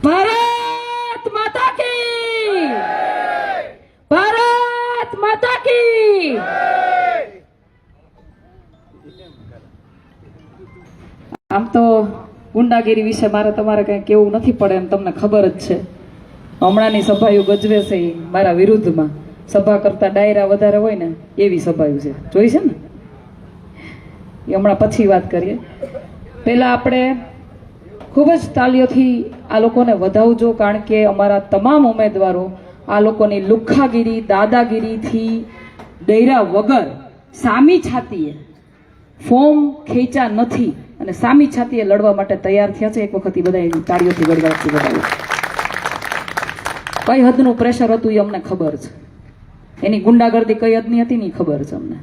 भारत माता की, भारत माता की। આમ તો ગુંડાગીરી વિશે મારે તમારે કઈ કેવું નથી પડે એમ તમને ખબર જ છે. હમણાંની સભાયું ગજવે છે એ મારા વિરુદ્ધમાં. સભા કરતા ડાયરા વધારે હોય ને એવી સભાયું છે, જોઈ છે ને? એ હમણાં પછી વાત કરીએ. પહેલા આપણે ખૂબ જ તાલીઓથી આ લોકોને વધાવજો, કારણ કે અમારા તમામ ઉમેદવારો આ લોકોની લુખ્ખાગીરી દાદાગીરીથી ડૈરા વગર સામી છાતીએ ફોર્મ ખેંચા નથી અને સામી છાતીએ લડવા માટે તૈયાર થયા છે. એક વખત એ બધા તાળીઓથી ગડગડાટથી બતાવ્યું. કઈ હદનું પ્રેશર હતું એ અમને ખબર છે. એની ગુંડાગર્દી કઈ હદની હતી ને ખબર છે અમને.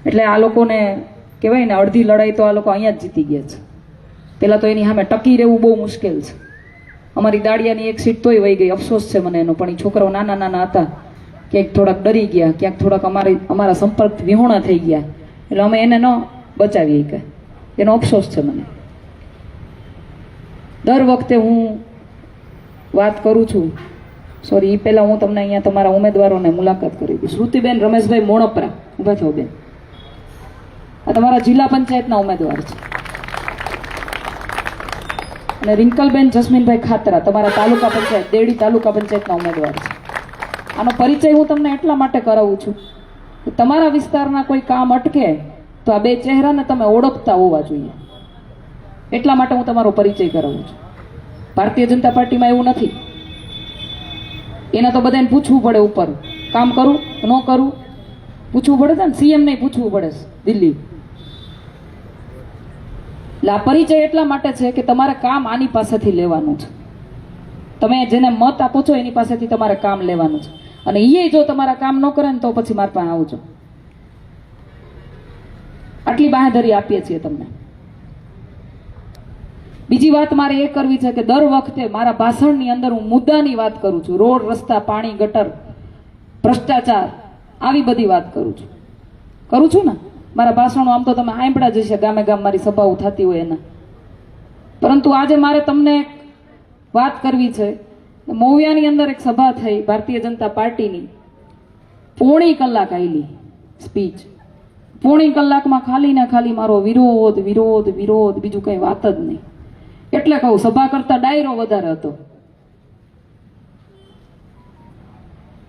એટલે આ લોકોને કહેવાય ને અડધી લડાઈ તો આ લોકો અહીંયા જ જીતી ગયા છે. પેલા તો એની સામે ટકી રહેવું બહુ મુશ્કેલ છે. અમારી દાડિયાની એક સીટ તોય વહી ગઈ, અફસોસ છે મને એનો. પણ એ છોકરાઓ નાના નાના હતા, ક્યાંક થોડાક ડરી ગયા, ક્યાંક થોડાક અમારા સંપર્ક વિહોણા થઈ ગયા, એટલે અમે એને ન બચાવીએ કે એનો અફસોસ છે મને. દર વખતે હું વાત કરું છું, સોરી, એ પહેલાં હું તમને અહીંયા તમારા ઉમેદવારોને મુલાકાત કરી હતી. શ્રુતિબેન રમેશભાઈ મોણપરા, ઊભા થયો બેન. આ તમારા જિલ્લા પંચાયતના ઉમેદવાર છે. અને રિંકલબેન જસ્મીનભાઈ ખાતરા તમારા તાલુકા પંચાયત દેડી તાલુકા પંચાયતના ઉમેદવાર છે. આનો પરિચય હું તમને એટલા માટે કરાવું છું કે તમારા વિસ્તારના કોઈ કામ અટકે તો આ બે ચહેરાને તમે ઓળખતા હોવા જોઈએ. એટલા માટે હું તમારો પરિચય કરાવું છું. ભારતીય જનતા પાર્ટીમાં એવું નથી. એને તો બધાને પૂછવું પડે ઉપર, કામ કરું ન કરું પૂછવું પડે છે ને. સીએમ ને પૂછવું પડે છે દિલ્હી. એટલે આ પરિચય એટલા માટે છે કે તમારે કામ આની પાસેથી લેવાનું છે. તમે જેને મત આપો છો એની પાસેથી તમારે કામ લેવાનું છે. અને એ જો તમારા કામ ન કરે ને તો પછી મારા પાસે આવજો. આટલી બાંહેધરી આપીએ છીએ તમને. બીજી વાત મારે એ કરવી છે કે દર વખતે મારા ભાષણની અંદર હું મુદ્દાની વાત કરું છું. રોડ, રસ્તા, પાણી, ગટર, ભ્રષ્ટાચાર, આવી બધી વાત કરું છું ને. મારા ભાષણો આમ તો તમે આંબળા જશે, ગામે ગામ મારી સભાઓ થતી હોય એના. પરંતુ આજે મારે તમને વાત કરવી છે. મોવિયાની અંદર એક સભા થઈ ભારતીય જનતા પાર્ટીની. પોણી કલાક આવેલી સ્પીચ. પોણી કલાકમાં ખાલી ને ખાલી મારો વિરોધ વિરોધ વિરોધ, બીજું કઈ વાત જ નહીં. એટલે કહું, સભા કરતા ડાયરો વધારે હતો.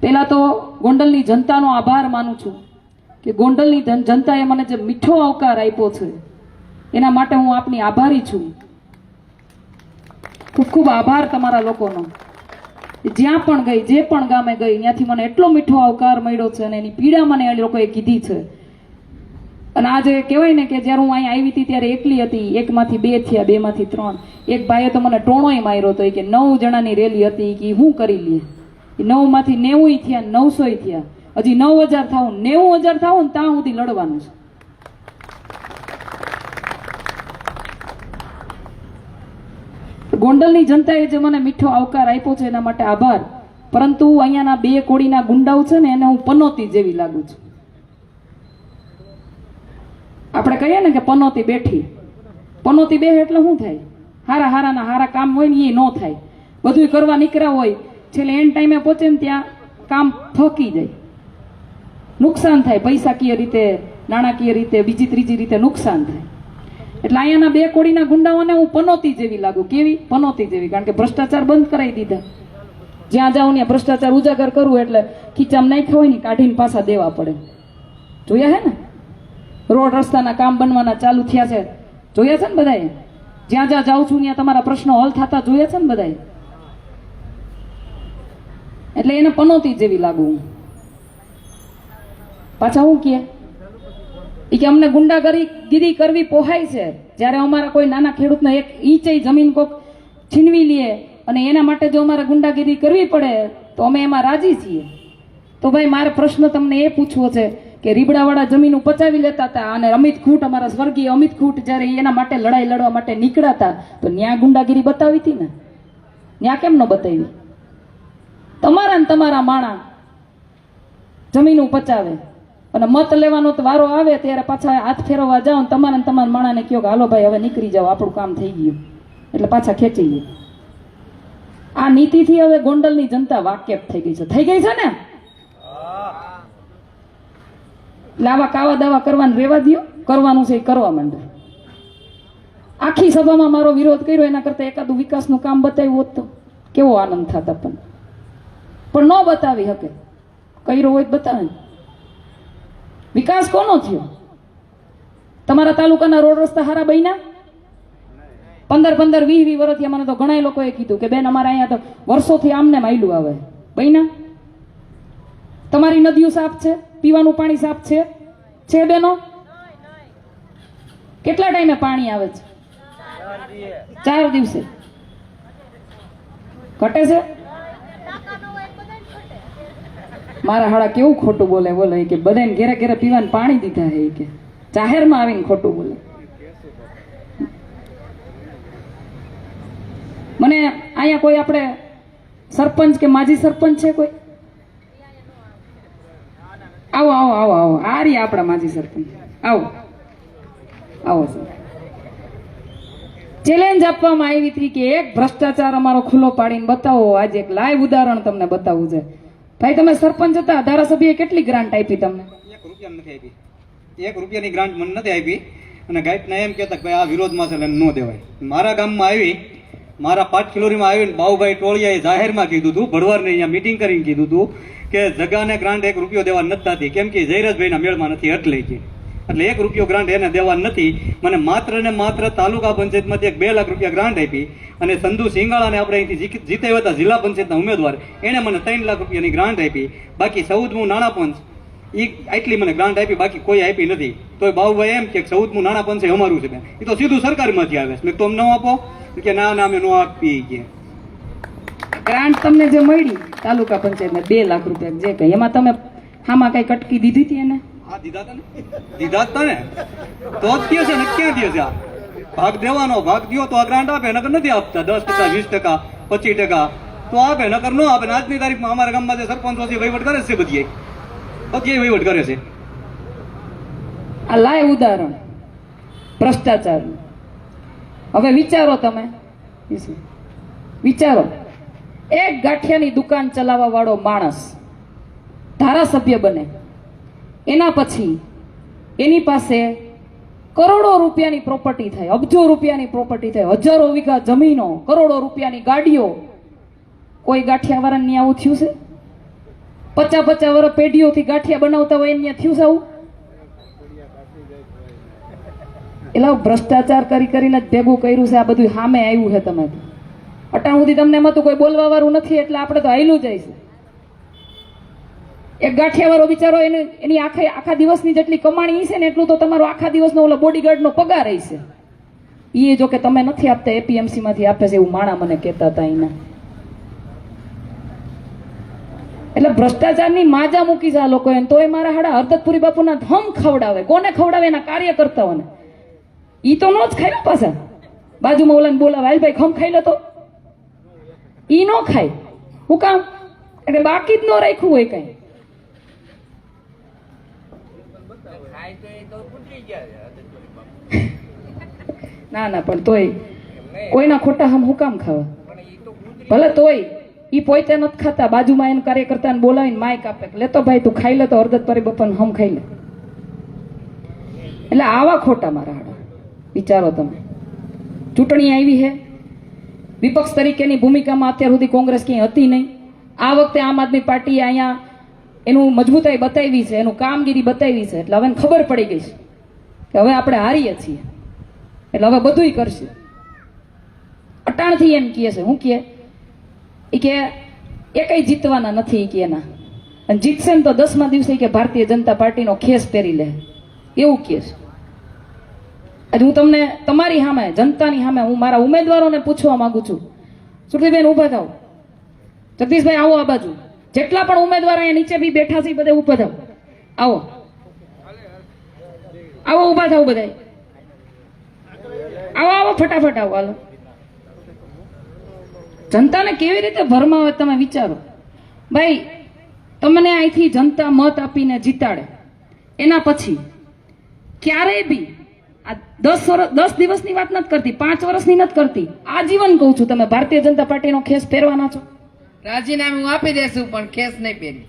પેલા તો ગોંડલની જનતાનો આભાર માનું છું કે ગોંડલની જનતાએ મને જે મીઠો આવકાર આપ્યો છે એના માટે હું આપની આભારી છું. ખૂબ ખૂબ આભાર તમારા લોકોનો. જ્યાં પણ ગઈ, જે પણ ગામે ગઈ, ત્યાંથી મને એટલો મીઠો આવકાર મળ્યો છે અને એની પીડા મને એ લોકોએ કીધી છે. અને આજે કહેવાય ને કે જ્યારે હું અહીંયા આવી હતી ત્યારે એકલી હતી, એકમાંથી બે થયા, બેમાંથી ત્રણ. એક ભાઈએ તો મને ટોણોય માર્યો હતો કે 9 જણાની રેલી હતી કે હું કરી લઈએ. 9માંથી 90 થયા, 900 થયા, હજી 9000 થાવું, 90000 થાવું ને ત્યાં સુધી લડવાનું છે. ગોંડલની જનતાએ જે મને મીઠો આવકાર આપ્યો છે એના માટે આભાર. પરંતુ અહીંયાના બે કોડીના ગુંડાઓ છે ને એને હું પનોતી જેવી લાગુ છું. આપણે કહીએ ને કે પનોતી બેઠી. પનોતી બે એટલે શું થાય? હારાના હારા કામ હોય ને એ ન થાય. બધું કરવા નીકળ્યા હોય, છેલ્લે એન્ડ ટાઈમે પહોંચે ને ત્યાં કામ ફકી જાય, નુકસાન થાય. પૈસાકીય રીતે, નાણાકીય રીતે, બીજી ત્રીજી રીતે નુકસાન થાય. એટલે અહીંયાના બે કોડીના ગુંડાઓને હું પનોતી જેવી લાગુ. કેવી? પનોતી જેવી. કારણ કે ભ્રષ્ટાચાર બંધ કરાવી દીધા. જ્યાં જાઉં ત્યાં ભ્રષ્ટાચાર ઉજાગર કરવું એટલે ખીચામ નાખ્યા હોય ને કાઢીને પાછા દેવા પડે. જોયા હે ને? રોડ રસ્તાના કામ બનવાના ચાલુ થયા છે, જોયા છે ને બધાએ? જ્યાં જ્યાં જાઉં છું ત્યાં તમારા પ્રશ્નો હલ થતા જોયા છે ને બધાએ? એટલે એને પનોતી જેવી લાગુ. પાછા હું કે અમને ગુંડાગીરી કરવી પોહાય છે. જ્યારે અમારા કોઈ નાના ખેડૂતને એક ઈંચે જમીન કોક છીનવી લે અને એના માટે જો અમારે ગુંડાગીરી કરવી પડે તો અમે એમાં રાજી છીએ. તો ભાઈ મારે પ્રશ્ન તમને એ પૂછવો છે કે રીબડાવાળા જમીન પચાવી લેતા હતા અને અમિત ખૂટ, અમારા સ્વર્ગીય અમિત ખૂટ જ્યારે એના માટે લડાઈ લડવા માટે નીકળ્યા હતા તો ન્યા ગુંડાગીરી બતાવી હતી ને? ન્યા કેમ ન બતાવી? તમારા ને તમારા માણા જમીન પચાવે, અને મત લેવાનો તો વારો આવે ત્યારે પાછા હાથ ફેરવવા જાઓ ને તમારા માણાને કહો કે હાલો ભાઈ હવે નીકળી જાઓ, આપણું કામ થઈ ગયું, એટલે પાછા ખેંચી લે. આ નીતિથી હવે ગોંડલની જનતા વાકેફ થઈ ગઈ છે. થઈ ગઈ છે ને? એટલે આવા કાવા દાવા કરવાનું રેવા દ્યો, કરવાનું છે એ કરવા માંડે. આખી સભામાં મારો વિરોધ કર્યો, એના કરતા એકાદું વિકાસનું કામ બતાવ્યું હોત તો કેવો આનંદ થતા. પણ ન બતાવી શકે. કર્યો હોય તો બતાવે ને. વિકાસ કોનો થયો? તમારા તાલુકાના રોડ રસ્તા હારા બન્યા? 15 20 વર્ષથી મને તો ઘણા લોકોએ કીધું કે બેન અમારે અહીંયા તો વર્ષોથી આમને માયલું આવે. બન્યા? તમારી નદીઓ સાફ છે? પીવાનું પાણી સાફ છે બેનો? કેટલા ટાઈમે પાણી આવે છે? 4 દિવસે. ઘટે છે? મારા હાડા કેવું ખોટું બોલે કે બધાને ઘેરે ઘેરે પીવાનું પાણી દીધા હે કે જાહેરમાં આવીને ખોટું બોલે. મને અહીંયા કોઈ આપણે સરપંચ કે માજી સરપંચ છે કોઈ? આવો આવો આવો આવો, આ રહી આપણા માજી સરપંચ. આવો આવો સર. ચેલેન્જ આપવામાં આવી હતી કે એક ભ્રષ્ટાચાર અમારો ખુલ્લો પાડીને બતાવો. આજે એક લાઈવ ઉદાહરણ તમને બતાવવું છે. ભાઈ તમે સરપંચ હતા, ધારાસભ્યએ કેટલી ગ્રાન્ટ આપી તમને? 1 રૂપિયા નથી આપી. 1 રૂપિયાની ગ્રાન્ટ મને નથી આપી. અને ગાઈડના એમ કહેતા કે ભાઈ આ વિરોધમાં છે એટલે ન દેવાય. મારા ગામમાં આવી, મારા 5 કિલોમીટરમાં આવીને બાઉભાઈ ટોળિયાએ જાહેરમાં કીધું હતું, ભડવારને અહીંયા મિટિંગ કરીને કીધું હતું કે જગાને ગ્રાન્ટ 1 રૂપિયો દેવા નથી થતી, કેમ કે જયરાજભાઈના મેળમાં નથી એટલે 1 રૂપિયો ગ્રાન્ટ એને દેવા નથી. મને માત્ર ને માત્ર તાલુકા પંચાયતમાંથી 2 લાખ રૂપિયા ગ્રાન્ટ આપી. અને સંધુ સિંગાળાને આપણે અહીંથી જીતાવ્યા હતા જિલ્લા પંચાયતના ઉમેદવાર, એણે મને 3 લાખ રૂપિયાની ગ્રાન્ટ આપી. બાકી 14મું નાણાં પંચ આટલી મને ગ્રાન્ટ આપી, બાકી કોઈ આપી નથી. તો બાબુભાઈ એમ કે 14મું નાણાં પંચ એ અમારું છે. એ તો સીધું સરકારમાંથી આવે છે. મેં તો ન આપો કે ના અમે ન આપી. કે ગ્રાન્ટ તમને જે મળી તાલુકા પંચાયતને 2 લાખ રૂપિયા જે કઈ, એમાં તમે આમાં કઈ કટકી દીધી હતી એને? હા દીધા હતા ને. તો જ કહે છે ને, ક્યાં દે છે? ભાગ દેવાનો, ભાગ દો તો આ ગ્રાન્ટ આપે, નકર નથી આપતા. 10%, 20%, 25% તો આપે, નકર ન આપે. આજની તારીખમાં અમારા ગામમાં જે સરપંચો છે વહીવટ કરે છે, બધી વહીવટ કરે છે. આ લાઈવ ઉદાહરણ ભ્રષ્ટાચાર. હવે વિચારો, તમે વિચારો, એક ગાંઠિયાની દુકાન ચલાવવા વાળો માણસ ધારાસભ્ય બને, એના પછી એની પાસે કરોડો રૂપિયાની પ્રોપર્ટી થાય, અબજો રૂપિયાની પ્રોપર્ટી થાય, હજારો વીઘા જમીનો, કરોડો રૂપિયાની ગાડીઓ. કોઈ ગાંઠિયાવાળાને આવું થયું છે? 50 વર્ષ પેઢીઓથી ગાંઠિયા બનાવતા હોય એને થયું છે આવું? એટલે ભ્રષ્ટાચાર કરીને જ ભેગું કર્યું છે. આ બધું સામે આવ્યું છે. તમે અટાણ સુધી તમને એમ હતું કોઈ બોલવા વાળું નથી એટલે આપણે તો હાયલું જાય છે. એક ગાંઠિયાવાળો બિચારો એની આખા દિવસની જેટલી કમાણી છે ને એટલું તો તમારો આખા દિવસનો ઓલો બોડીગાર્ડનો પગાર છે. એ જો કે તમે નથી આપતા, એપીએમસી માંથી આપે છે એવું માણા મને કહેતા હતા એના. એટલે ભ્રષ્ટાચારની માજા મૂકી છે આ લોકોએ. તોય મારા હાડા હરદતપુરી બાપુના ધમ ખવડાવે. કોને ખવડાવે? એના કાર્યકર્તાઓને. ઈ તો નો જ ખાય પાછા. બાજુમાં ઓલાને બોલાવે, હાલ ભાઈ ખમ ખાઈ લે તો. ઈ નો ખાય. હું કામ? એટલે બાકી જ ન રાખ્યું હોય કઈ. ના પણ તોય કોઈના ખોટા હમ હું કામ ખાવા? ભલે તોય ઈ પોતે નથી ખાતા, બાજુમાં એને કાર્યકર્તાને બોલાવીને માઇક આપે, લેતો ભાઈ તું ખાઈ લે તો હરદતપુરી બાપાને હમ ખાઈ લે. એટલે આવા ખોટા મારા હાડા. વિચારો તમે, ચૂંટણી આવી છે, વિપક્ષ તરીકેની ભૂમિકામાં અત્યાર સુધી કોંગ્રેસ ક્યાંય હતી નહીં. આ વખતે આમ આદમી પાર્ટીએ અહીંયા એનું મજબૂતાઈ બતાવી છે, એનું કામગીરી બતાવી છે. એટલે હવે ખબર પડી ગઈ છે કે હવે આપણે હારીએ છીએ, એટલે હવે બધુંય કરશે. અટાણથી એમ કહે છે, હું કહે એ કે એ કઈ જીતવાના નથી કે એના, અને જીતશે ને તો 10મા દિવસે કે ભારતીય જનતા પાર્ટીનો ખેસ પહેરી લે, એવું કહે છે. આજે હું તમને તમારી સામે, જનતાની સામે, હું મારા ઉમેદવારોને પૂછવા માંગુ છું. સુરતીબેન ઉભા થાવ, જગદીશભાઈ આવો આ બાજુ, જેટલા પણ ઉમેદવાર અહીંયા નીચે બી બેઠા છે બધા ઉભા થાવ, આવો આવો, ઉભા થાવ બધા, આવો આવો ફટાફટ આવો. હાલો, જનતાને કેવી રીતે ભરમાવે તમે વિચારો. ભાઈ તમને અહીંથી જનતા મત આપીને જીતાડે, એના પછી ક્યારેય બી આ 10 દિવસની વાત નથી કરતી, 5 વર્ષની નથી કરતી, આજીવન કહું છું, તમે ભારતીય જનતા પાર્ટીનો ખેસ પહેરવાના છો? રાજીનામું આપી દેશું પણ કેસ નહીં પહેરી.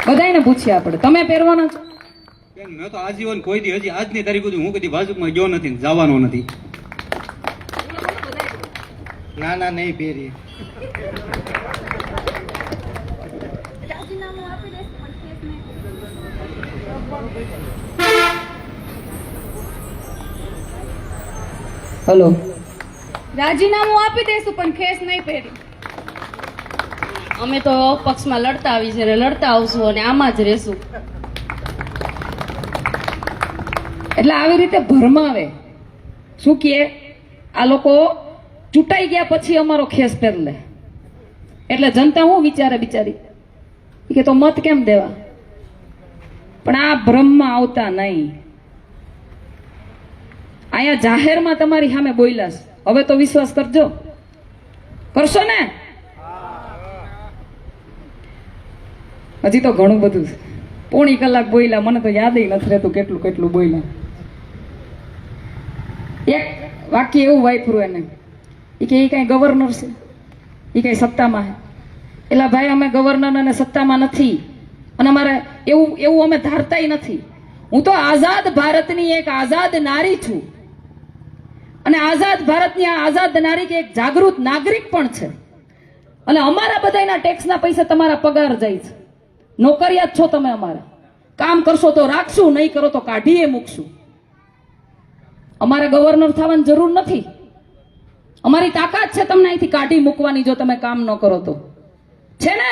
બધાયને પૂછીએ આપણે, તમે પહેરવાના છો? બેન, મેં તો આજીવન કોઈ દી હજી આજની તારીખ સુધી હું કદી ભાજપમાં ગયો નથી ને જવાનો નથી. ના ના નહીં પહેરી. હલો, રાજીનામું આપી દેશું પણ ખેસ નહીં પહેરી. અમે તો પક્ષમાં લડતા આવી છે, લડતા આવશું અને આમાં જ રહેશું. એટલે આવી રીતે ભરમાવે. શું કહે આ લોકો? ચૂંટાઈ ગયા પછી અમારો ખેસ પહેર લે. એટલે જનતા શું વિચારે બિચારી? ઈ કે તો મત કેમ દેવા? પણ આ ભ્રમમાં આવતા નહીં. અહીંયા જાહેરમાં તમારી સામે બોલ્યા છે. હવે તો વિશ્વાસ કરજો. કરશો ને? હજી તો ઘણું બધું છે. પોણી કલાક બોલ્યા, મને તો યાદ નથી રહેતું કેટલું કેટલું બોલ્યા. એક વાક્ય એવું વાપર્યું એને, એ કે એ કઈ ગવર્નર છે, એ કઈ સત્તામાં છે. એટલે ભાઈ અમે ગવર્નર અને સત્તામાં નથી, અને અમારે એવું અમે ધારતાય નથી. હું તો આઝાદ ભારતની એક આઝાદ નારી છું, અને આઝાદ ભારતની આ આઝાદ નારી કે એક જાગૃત નાગરિક પણ છે. અને અમારા બધાના ટેક્સના પૈસા તમારા પગાર જાય છે. નોકરિયાત છો તમે અમારા. કામ કરશો તો રાખશું, નહીં કરો તો કાઢીએ મૂકશું. અમારે ગવર્નર થવાની જરૂર નથી. અમારી તાકાત છે તમને અહીંથી કાઢી મૂકવાની જો તમે કામ ન કરો તો. છે ને?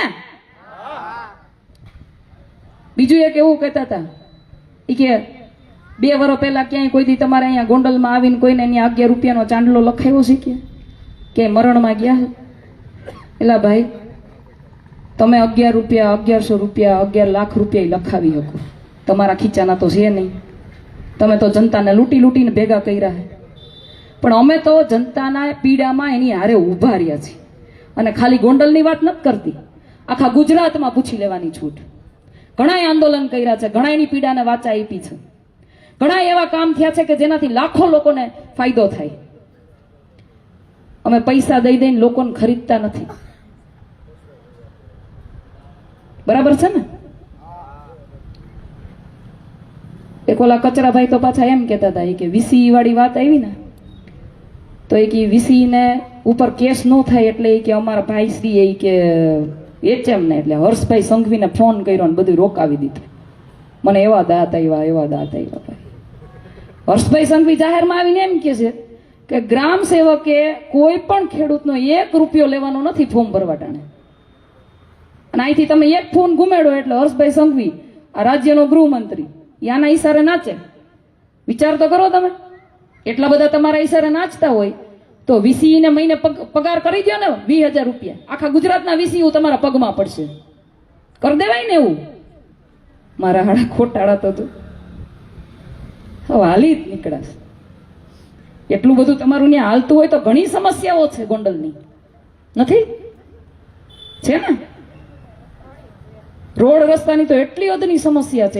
બીજું એક એવું કહેતા હતા, એ કે 2 વર્ષ પહેલા ક્યાંય કોઈ દી તમારે અહીંયા ગોંડલમાં આવીને કોઈને અહીંયા 11 રૂપિયાનો ચાંદલો લખાયો છે કે મરણમાં ગયા? એલા ભાઈ, તમે 11 રૂપિયા, 1100 રૂપિયા, 11 લાખ રૂપિયા લખાવી શકો. તમારા ખીચાના તો છે નહીં. તમે તો જનતાને લૂંટી લૂંટીને ભેગા કર્યા છે. પણ અમે તો જનતાના પીડામાં એની હારે ઊભા રહ્યા છીએ. અને ખાલી ગોંડલની વાત નથી કરતી, આખા ગુજરાતમાં પૂછી લેવાની છૂટ. ઘણાય આંદોલન કર્યા છે, ઘણા એની પીડાને વાચા આપી છે, ઘણા એવા કામ થયા છે કે જેનાથી લાખો લોકોને ફાયદો થાય. અમે પૈસા દઈ દઈને લોકોને ખરીદતા નથી. બરાબર છે ને? એક ઓલા કચરાભાઈ તો પાછા એમ કહેતા હતા કે વીસી વાળી વાત આવી ને તો એ કે વીસી ને ઉપર કેસ ન થાય એટલે એ કે અમારા ભાઈ શ્રી એ કે એચએમ ને એટલે હર્ષભાઈ સંઘવીને ફોન કર્યો ને બધું રોકાવી દીધું. મને એવા દાંત આવ્યા ભાઈ. હર્ષભાઈ સંઘવી જાહેરમાં આવીને એમ કે છે કે ગ્રામ સેવકે કોઈ પણ ખેડૂતનો 1 રૂપિયો લેવાનો નથી ફોર્મ ભરવા ટાણે. અને અહીંથી તમે એક ફોન ગુમેડો એટલે હર્ષભાઈ સંઘવી, આ રાજ્યનો ગૃહમંત્રી, યાના ઈશારે નાચે. વિચાર તો કરો તમે. એટલા બધા તમારા ઈશારે નાચતા હોય તો વીસી ને મહિને પગાર કરી દો ને 20,000 રૂપિયા. આખા ગુજરાતના વીસી તમારા પગમાં પડશે. કરી દેવાય ને એવું? મારા હાડા ખોટાડા તો હવે હાલી જ નીકળાશે. એટલું બધું તમારું ત્યાં હાલતું હોય તો ઘણી સમસ્યાઓ છે ગોંડલની, નથી? છે ને? રોડ રસ્તાની તો એટલી હદની સમસ્યા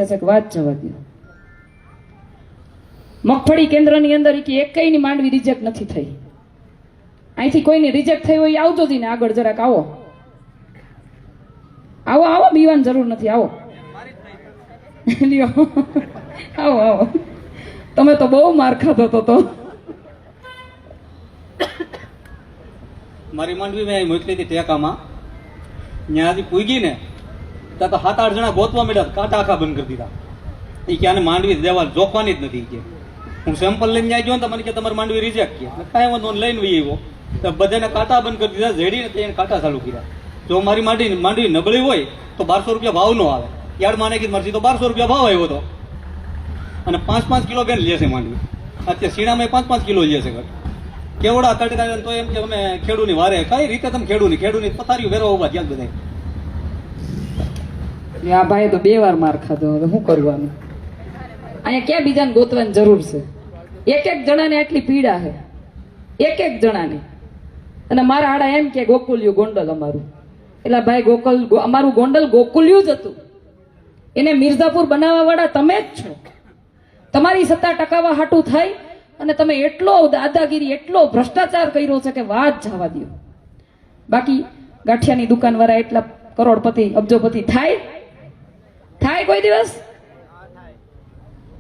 છે કે વાત જવા દો. મગફળી કેન્દ્રની અંદર એકેયની માંડવી રિજેક્ટ નથી થઈ. અહીંથી કોઈની રિજેક્ટ થઈ હોય આવજો જ ને આગળ જરાક આવો, બીવાની જરૂર નથી. આવો આવો. તમે તો બહુ માર ખાધો તો. મારી માંડવી મેં મોકલી હતી ટેકામાં, ત્યાંથી પૂગી ને ત્યાં તો 7-8 જણા ગોતવા મળ્યા, કાંટા આખા બંધ કરી દીધા. એ કે આને માંડવી દેવા જોખવાની જ નથી. કે હું સેમ્પલ લઈને ત્યાં ગયો ને તો મને કે તમારી માંડવી રિજેક્ટ કે કાંઈ વાંધો લઈને વહી આવ્યો તો બધાને કાંટા બંધ કરી દીધા. ઝેડીને તેને કાંટા ચાલુ કર્યા. જો મારી માંડવી નબળી હોય તો 1200 રૂપિયા ભાવ નો આવે. યાર્ડમાં નાખી મરજી તો 1200 રૂપિયા ભાવ આવ્યો હતો. અને 5-5 કિલો બેન લે છે માંડવી. અત્યારે સીણામાં 5-5 કિલો લે છે. કેવડા કટકા તો એમ કે અમે ખેડૂની વારે કઈ રીતે તમે ખેડૂની પથારીઓ વેરવા ઉભા ત્યાં બધા. આ ભાઈ તો 2 વાર માર ખાધો. હવે શું કરવાનું? અહીંયા ક્યાં બીજાને ગોતવાની જરૂર છે? એક જણાને આટલી પીડા છે, એક જણાને. અને મારા આડા એમ કે ગોકુલ્યું ગોંડલ અમારું. એટલે ભાઈ અમારું ગોંડલ ગોકુલ્યું જ હતું. એને મિર્ઝાપુર બનાવવા વાળા તમે જ છો. તમારી સત્તા ટકાવવા હાટું થઈ અને તમે એટલો દાદાગીરી, એટલો ભ્રષ્ટાચાર કર્યો છે કે વાત જવા દો. બાકી ગાંઠિયાની દુકાનવાળા એટલા કરોડપતિ, અબજોપતિ થાય કોઈ દિવસ?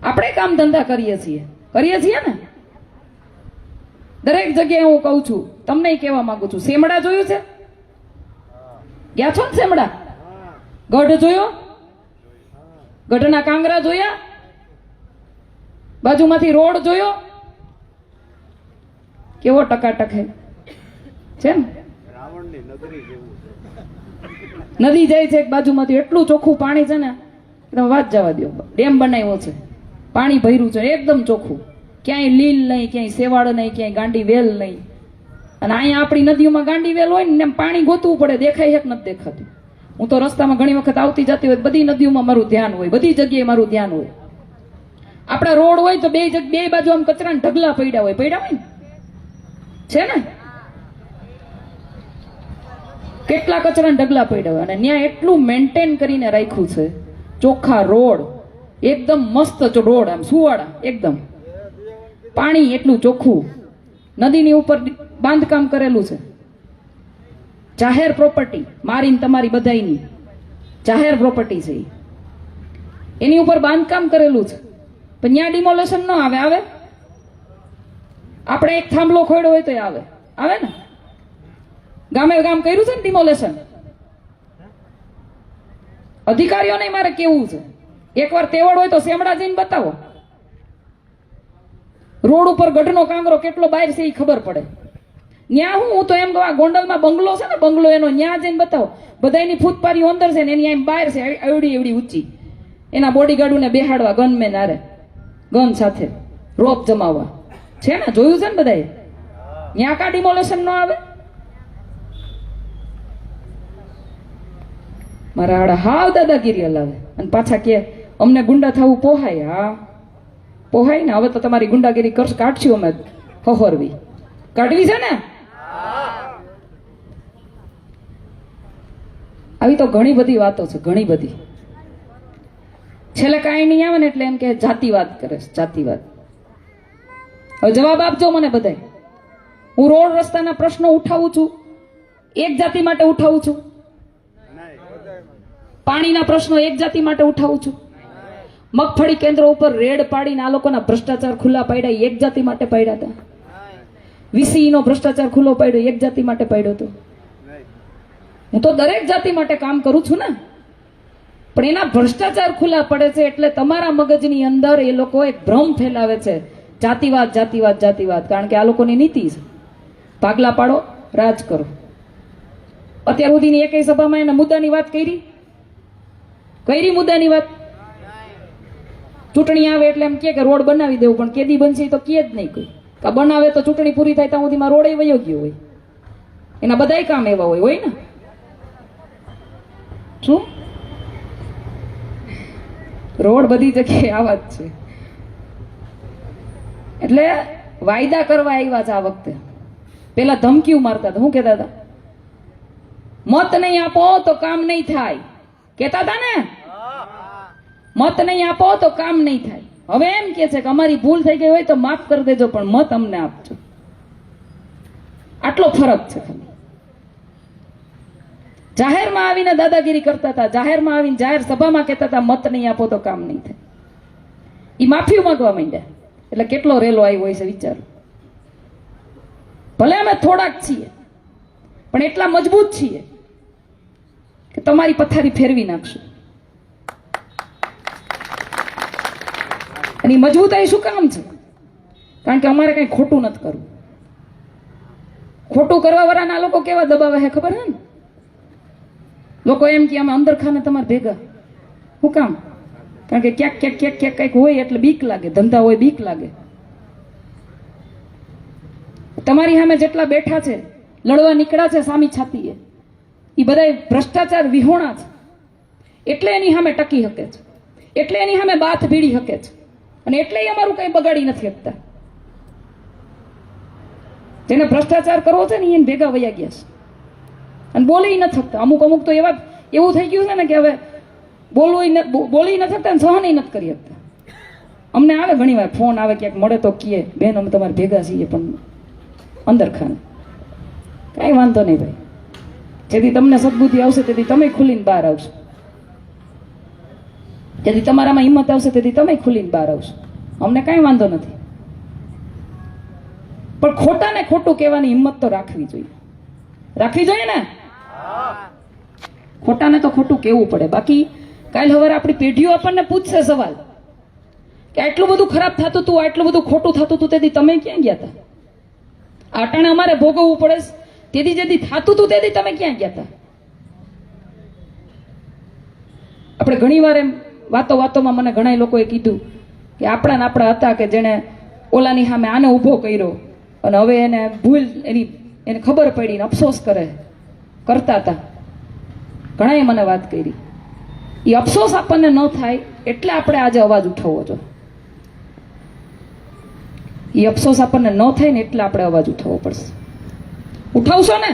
આપણે કામ ધંધા કરીએ છીએ ને. દરેક જગ્યાએ હું કહું છું, તમને કહેવા માંગુ છું, શેમડા જોયું છે? ગયા છો ને શેમડા? ગઢ જોયો? ગઢના કાંગરા જોયા? બાજુમાંથી રોડ જોયો? કેવો ટકાટક છે ને? નદી જાય છે એક બાજુમાંથી, એટલું ચોખ્ખું પાણી છે ને, તમે વાત જવા દો. ડેમ બનાવ્યો છે, પાણી ભર્યું છે એકદમ ચોખ્ખું, ક્યાંય લીલ નહીં, ક્યાંય સેવાળ નહીં, ક્યાંય ગાંડી વેલ નહીં. અને અહીંયા આપણી નદીઓમાં ગાંડી વેલ હોય ને, એમ પાણી ગોતવું પડે, દેખાય છે કે નથી દેખાતું. હું તો રસ્તામાં ઘણી વખત આવતી જતી હોય, બધી નદીઓમાં મારું ધ્યાન હોય, બધી જગ્યાએ મારું ધ્યાન હોય. આપણા રોડ હોય તો બે બાજુ આમ કચરાના ઢગલા પડ્યા હોય ને, છે ને? કેટલા કચરાના ઢગલા પડ્યા હોય, અને ત્યાં એટલું મેન્ટેન કરીને રાખ્યું છે. ચોખ્ખા રોડ, એકદમ મસ્ત રોડ, આમ સુવાળા એકદમ, પાણી એટલું ચોખ્ખું, નદીની ઉપર બાંધકામ કરેલું છે. જાહેર પ્રોપર્ટી, મારીને તમારી બધાયની જાહેર પ્રોપર્ટી છે, એની ઉપર બાંધકામ કરેલું છે. પણ ત્યાં ડિમોલેશન ન આવે? આપણે એક થાંભલો ખોડ્યો હોય તો આવે ને? ગામે ગામ કર્યું છે ને ડિમોલેશન? અધિકારીઓને મારે કેવું છે, એકવાર તેવડ હોય તો શેમડા જઈને બતાવો. રોડ ઉપર ગઢનો કાંગરો કેટલો બહાર છે એ ખબર પડે. ન્યા હું તો એમ કહું, ગોંડલમાં બંગલો છે ને, બંગલો એનો ન્યા જઈને બતાવો. બધાની ફૂટપારીઓ અંદર છે ને, એની એમ બહાર છે એવડી ઊંચી. એના બોડીગાર્ડોને બેહાડવા ગનમેન આરે, ગન સાથે રોપ જમાવવા છે ને, જોયું છે ને બધાએ? ન્યા કા ડિમોલેશન ન આવે? મારા આડા હાવ દાદાગીરી હલાવે અને પાછા કે અમને ગુંડા થવું પોહાય. હા પોહાય ને. હવે તો તમારી ગુંડાગીરી કાઢશું અમે, ફફરવી કાઢવી છે ને. આવી તો ઘણી બધી વાતો છે, ઘણી બધી. છેલ્લે કાંઈ નહીં આવે ને એટલે એમ કે જાતિવાદ કરે છે, જાતિવાદ. હવે જવાબ આપજો મને બધાય. હું રોડ રસ્તાના પ્રશ્નો ઉઠાવું છું, એક જાતિ માટે ઉઠાવું છું. પાણીના પ્રશ્નો એક જાતિ માટે ઉઠાવું છું. મગફળી કેન્દ્રો ઉપર રેડ પાડીને આ લોકોના ભ્રષ્ટાચાર ખુલ્લા પાડ્યા, એક જાતિ માટે પાડ્યા હતા. વીસી નો ભ્રષ્ટાચાર ખુલ્લો પાડ્યો, એક જાતિ માટે પાડ્યો હતો. હું તો દરેક જાતિ માટે કામ કરું છું ને, પણ એના ભ્રષ્ટાચાર ખુલ્લા પડે છે એટલે તમારા મગજની અંદર એ લોકો એક ભ્રમ ફેલાવે છે, જાતિવાદ જાતિવાદ જાતિવાદ. કારણ કે આ લોકોની નીતિ છે, ભાગલા પાડો, રાજ કરો. અત્યાર સુધીની એકેય સભામાં એને મુદ્દાની વાત કરી મુદ્દાની વાત? ચૂંટણી આવે એટલે એમ કે રોડ બનાવી દેવું, પણ કેદી બનશે તો કે જ નહીં કોઈ. બનાવે તો ચૂંટણી પૂરી થાય ત્યાં સુધીમાં રોડ વયો ગયો હોય. એના બધાય કામ એવા હોય ને. શું રોડ બધી જગ્યાએ આવા જ છે. એટલે વાયદા કરવા આવ્યા છે આ વખતે. પેલા ધમકીઓ મારતા હતા, શું કહેતા હતા? મત નહીં આપો તો કામ નહીં થાય, કહેતા હતા ને. મત નહીં આપો તો કામ નહીં થાય. હવે એમ કે છે કે અમારી ભૂલ થઈ ગઈ હોય તો માફ કરી દેજો, પણ મત અમને આપજો. આટલો ફરક છે ખાલી. જાહેરમાં આવીને દાદાગીરી કરતા હતા, જાહેરમાં આવીને જાહેર સભામાં કહેતા હતા મત નહીં આપો તો કામ નહીં થાય. એ માફી માંગવા માંડ્યા એટલે કેટલો રેલો આવ્યો હોય છે વિચારો. ભલે અમે થોડાક છીએ પણ એટલા મજબૂત છીએ કે તમારી પથારી ફેરવી નાખશું. અને મજબૂતાઈ શું કામ છે? કારણ કે અમારે કઈ ખોટું નથી કરવું. ખોટું કરવા વાળાના લોકો કેવા દબાવે છે ખબર હે ને? લોકો એમ કે અમે અંદર ખાને તમારે ભેગા. શું કામ? કારણ કે ક્યાંક ક્યાંક ક્યાંક ક્યાંક કંઈક હોય એટલે બીક લાગે, ધંધા હોય બીક લાગે. તમારી સામે જેટલા બેઠા છે, લડવા નીકળ્યા છે સામી છાતીએ, એ બધા ભ્રષ્ટાચાર વિહોણા છે, એટલે એની સામે ટકી શકે છે, એટલે એની સામે બાથ ભીડી શકે છે, અને એટલે અમારું કઈ બગાડી નથી શકતા. જેને ભ્રષ્ટાચાર કરવો છે ને એને ભેગા વયા ગયા છે અને બોલી નથી શકતા. અમુક તો એવું થઈ ગયું છે ને કે હવે બોલી નથી શકતા ને સહન નથી કરી શકતા. અમને આવે ઘણી વાર ફોન આવે, ક્યાંક મળે તો કીએ બેન અમે તમારે ભેગા છીએ, પણ અંદર ખાને કાંઈ વાંધો નહીં ભાઈ, જેથી તમને સદબુદ્ધિ આવશે તેથી તમે ખુલીને બહાર આવશો, જેથી તમારામાં હિંમત આવશે તેથી તમે ખુલીને બહાર આવશો, અમને કાંઈ વાંધો નથી. પણ ખોટાને ખોટું કહેવાની હિંમત તો રાખવી જોઈએ, રાખવી જોઈએ ને. ખોટાને તો ખોટું કહેવું પડે. બાકી કાલ હવે આપણી પેઢીઓ આપણને પૂછશે સવાલ કે આટલું બધું ખરાબ થતું હતું, આટલું બધું ખોટું થતું હતું, તેથી તમે ક્યાં ગયા હતા? આટાણે અમારે ભોગવવું પડે, તેથી જેથી થતું હતું તેથી તમે ક્યાં ગયા હતા? આપણે ઘણી વાર એમ વાતોમાં મને ઘણા લોકોએ કીધું કે આપણા હતા કે જેણે ઓલાની સામે આને ઊભો કર્યો અને હવે એને ભૂલ એને ખબર પડી ને અફસોસ કરતા હતા. ઘણાએ મને વાત કરી. એ અફસોસ આપણને ન થાય એટલે આપણે આજે અવાજ ઉઠાવવો જોઈએ. એ અફસોસ આપણને ન થાય ને એટલે આપણે અવાજ ઉઠાવવો પડશે. ઉઠાવશો ને?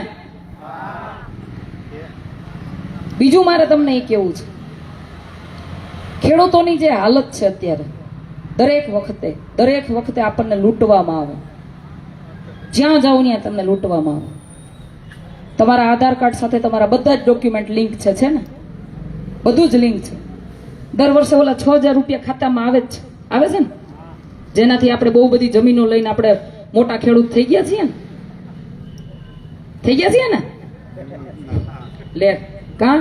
બીજું મારે તમને એ કહેવું છે, ખેડૂતોની જે હાલત છે અત્યારે, દરેક વખતે આપણને લૂંટવામાં આવે. જ્યાં જાઓ ત્યાં તમને લૂંટવામાં આવે. તમારા આધાર કાર્ડ સાથે તમારા બધા જ ડોક્યુમેન્ટ લિંક છે ને? બધું જ લિંક છે. દર વર્ષે ઓલા 6,000 રૂપિયા ખાતામાં આવે છે ને, જેનાથી આપણે બહુ બધી જમીનો લઈને આપણે મોટા ખેડૂત થઈ ગયા છીએ ને. લે કા